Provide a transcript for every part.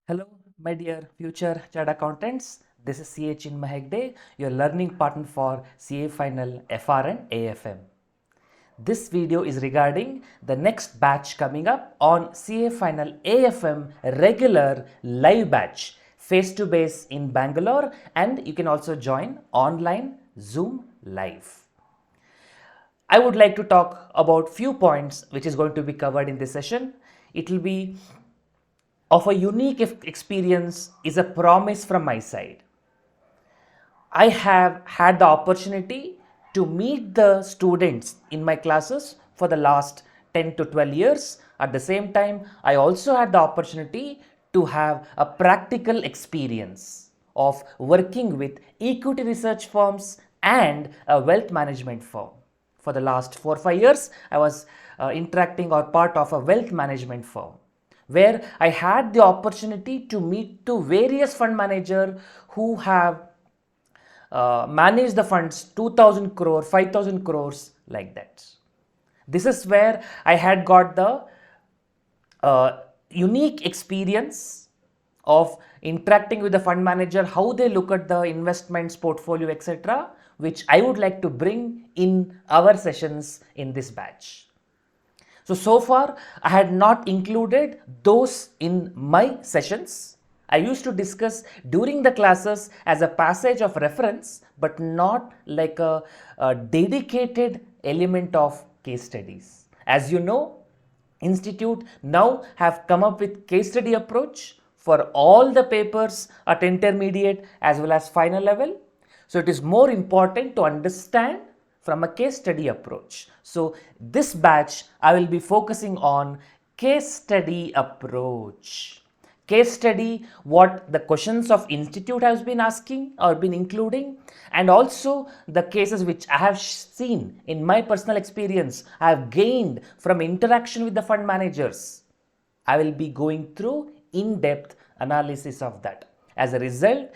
Hello, my dear future chartered accountants. This is CA Chinmaya Hegde, your learning partner for CA Final FR and AFM. This video is regarding the next batch coming up on CA Final AFM regular live batch face to face in Bangalore, and you can also join online Zoom live. I would like to talk about few points which is going to be covered in this session. It will be of a unique experience is a promise from my side. I have had the opportunity to meet the students in my classes for the last 10 to 12 years. At the same time, I also had the opportunity to have a practical experience of working with equity research firms and a wealth management firm. For the last 4 or 5 years, I was interacting or part of a wealth management firm where I had the opportunity to meet to various fund managers who have managed the funds 2000 crore, 5000 crores like that. This is where I had got the unique experience of interacting with the fund manager, how they look at the investments portfolio, etc., which I would like to bring in our sessions in this batch. So far I had not included those in my sessions. I used to discuss during the classes as a passage of reference, but not like a dedicated element of case studies. As you know, Institute now have come up with case study approach for all the papers at intermediate as well as final level. So it is more important to understand from a case study approach. So this batch I will be focusing on case study approach. Case study, what the questions of institute has been asking or been including, and also the cases which I have seen in my personal experience, I have gained from interaction with the fund managers. I will be going through in-depth analysis of that. As a result,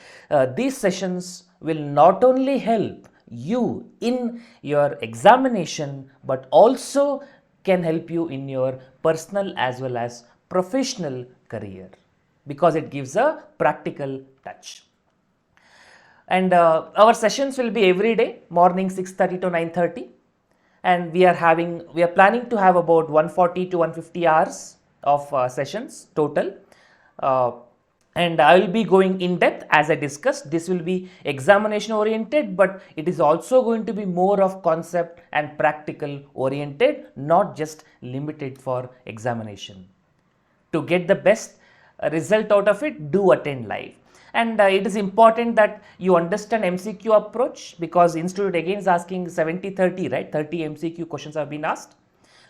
these sessions will not only help you in your examination but also can help you in your personal as well as professional career because it gives a practical touch. And our sessions will be every day morning 6:30 to 9:30, and we are planning to have about 140 to 150 hours of sessions total. And I will be going in depth as I discussed. This will be examination oriented, but it is also going to be more of concept and practical oriented, not just limited for examination. To get the best result out of it, do attend live. And it is important that you understand MCQ approach because institute again is asking 70-30, right? 30 MCQ questions have been asked.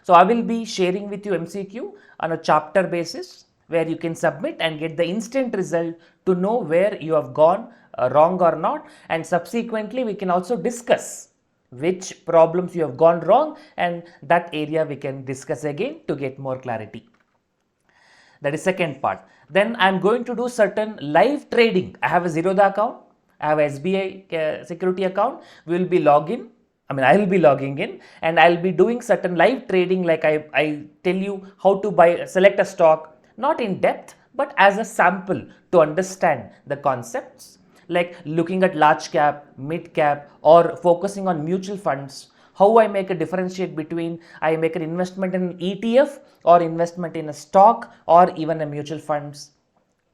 So I will be sharing with you MCQ on a chapter basis where you can submit and get the instant result to know where you have gone wrong or not, and subsequently we can also discuss which problems you have gone wrong, and that area we can discuss again to get more clarity. That is second part. Then I am going to do certain live trading. I have a Zerodha account, I have a SBI security account. We will be I will be logging in and I'll be doing certain live trading, like I tell you how to select a stock, not in depth, but as a sample to understand the concepts, like looking at large cap, mid cap, or focusing on mutual funds. How I make a differentiate between I make an investment in ETF or investment in a stock or even a mutual funds.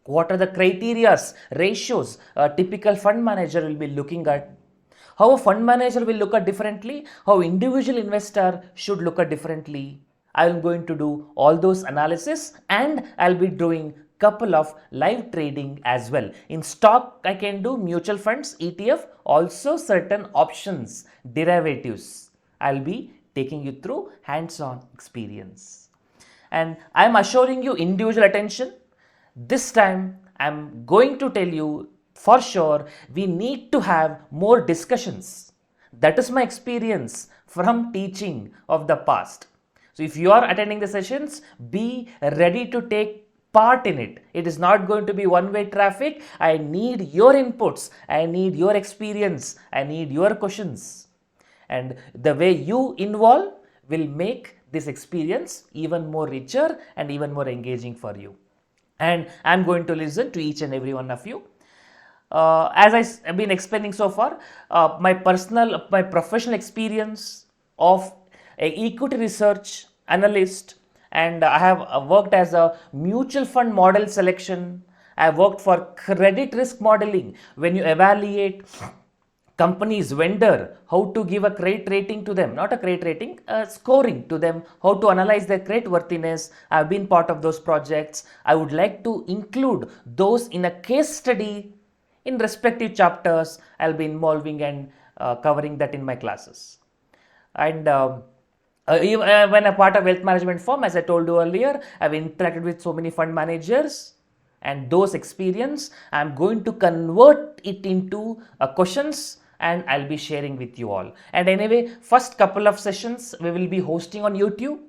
What are the criterias, ratios a typical fund manager will be looking at? How a fund manager will look at differently, how individual investor should look at differently. I am going to do all those analysis, and I'll be doing couple of live trading as well. In stock, I can do mutual funds, ETF, also certain options, derivatives. I'll be taking you through hands-on experience. And I'm assuring you individual attention. This time, I'm going to tell you for sure we need to have more discussions. That is my experience from teaching of the past. So if you are attending the sessions, be ready to take part in it. It is not going to be one-way traffic. I need your inputs. I need your experience. I need your questions. And the way you involve will make this experience even more richer and even more engaging for you. and I'm going to listen to each and every one of you. As have been explaining so far, my professional experience of a equity research analyst, and I have worked as a mutual fund model selection. I have worked for credit risk modeling when you evaluate companies vendor, how to give a credit rating to them, not a credit rating, scoring to them, how to analyze their credit worthiness. I have been part of those projects. I would like to include those in a case study in respective chapters. I'll be involving and covering that in my classes. And when a part of wealth management firm, as I told you earlier, I've interacted with so many fund managers, and those experience I'm going to convert it into questions, and I'll be sharing with you all. And anyway, first couple of sessions we will be hosting on YouTube.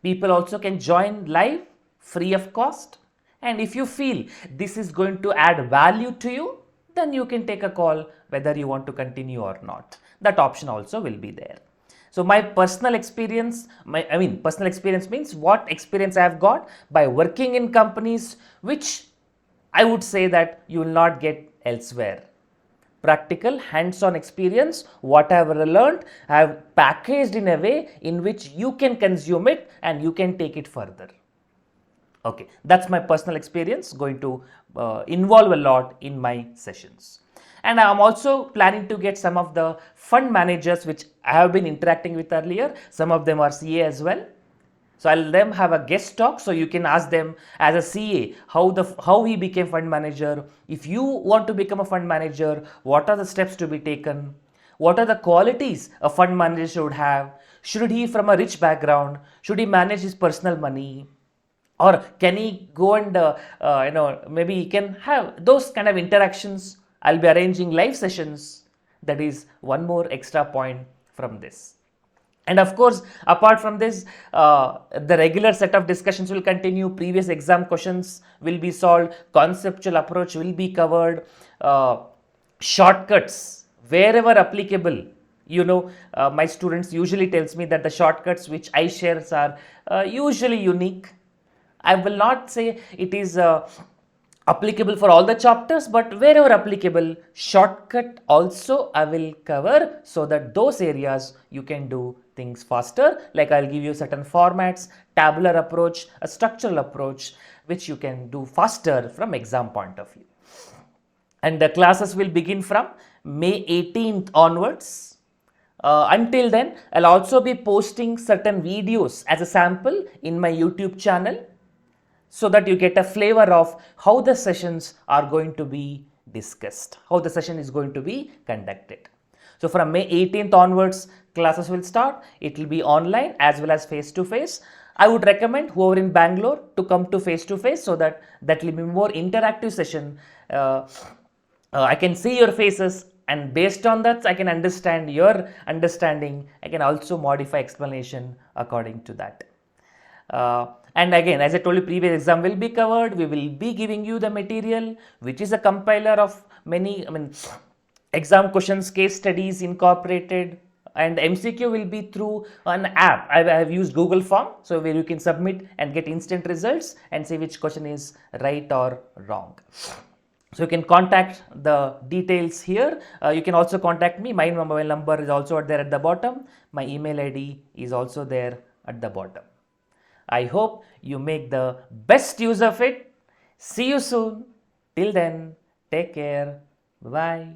People also can join live free of cost. And if you feel this is going to add value to you, then you can take a call whether you want to continue or not. That option also will be there. So my personal experience, personal experience means what experience I have got by working in companies which I would say that you will not get elsewhere. Practical hands-on experience, what I have learned, I have packaged in a way in which you can consume it and you can take it further. Okay, that's my personal experience, going to involve a lot in my sessions. And I'm also planning to get some of the fund managers which I have been interacting with earlier. Some of them are CA as well. So I'll them have a guest talk, so you can ask them as a CA how he became fund manager. If you want to become a fund manager, what are the steps to be taken? What are the qualities a fund manager should have? Should he from a rich background? Should he manage his personal money? Or can he go and maybe he can have those kind of interactions. I'll be arranging live sessions. That is one more extra point from this. And of course, apart from this, the regular set of discussions will continue. Previous exam questions will be solved. Conceptual approach will be covered. Shortcuts wherever applicable. My students usually tells me that the shortcuts which I share are usually unique. I will not say it is applicable for all the chapters, but wherever applicable, shortcut also I will cover, so that those areas you can do things faster. Like I'll give you certain formats, tabular approach, a structural approach, which you can do faster from exam point of view. And the classes will begin from May 18th onwards. Until then, I'll also be posting certain videos as a sample in my YouTube channel, so that you get a flavor of how the sessions are going to be discussed, how the session is going to be conducted. So from May 18th onwards, classes will start. It will be online as well as face-to-face. I would recommend whoever in Bangalore to come to face-to-face, so that will be more interactive session. I can see your faces, and based on that I can understand your understanding. I can also modify explanation according to that. And again, as I told you, previous exam will be covered. We will be giving you the material, which is a compiler of many exam questions, case studies incorporated, and MCQ will be through an app. I have used Google Form, so where you can submit and get instant results and see which question is right or wrong. So you can contact the details here. You can also contact me. My mobile number is also there at the bottom. My email ID is also there at the bottom. I hope you make the best use of it. See you soon. Till then, take care. Bye.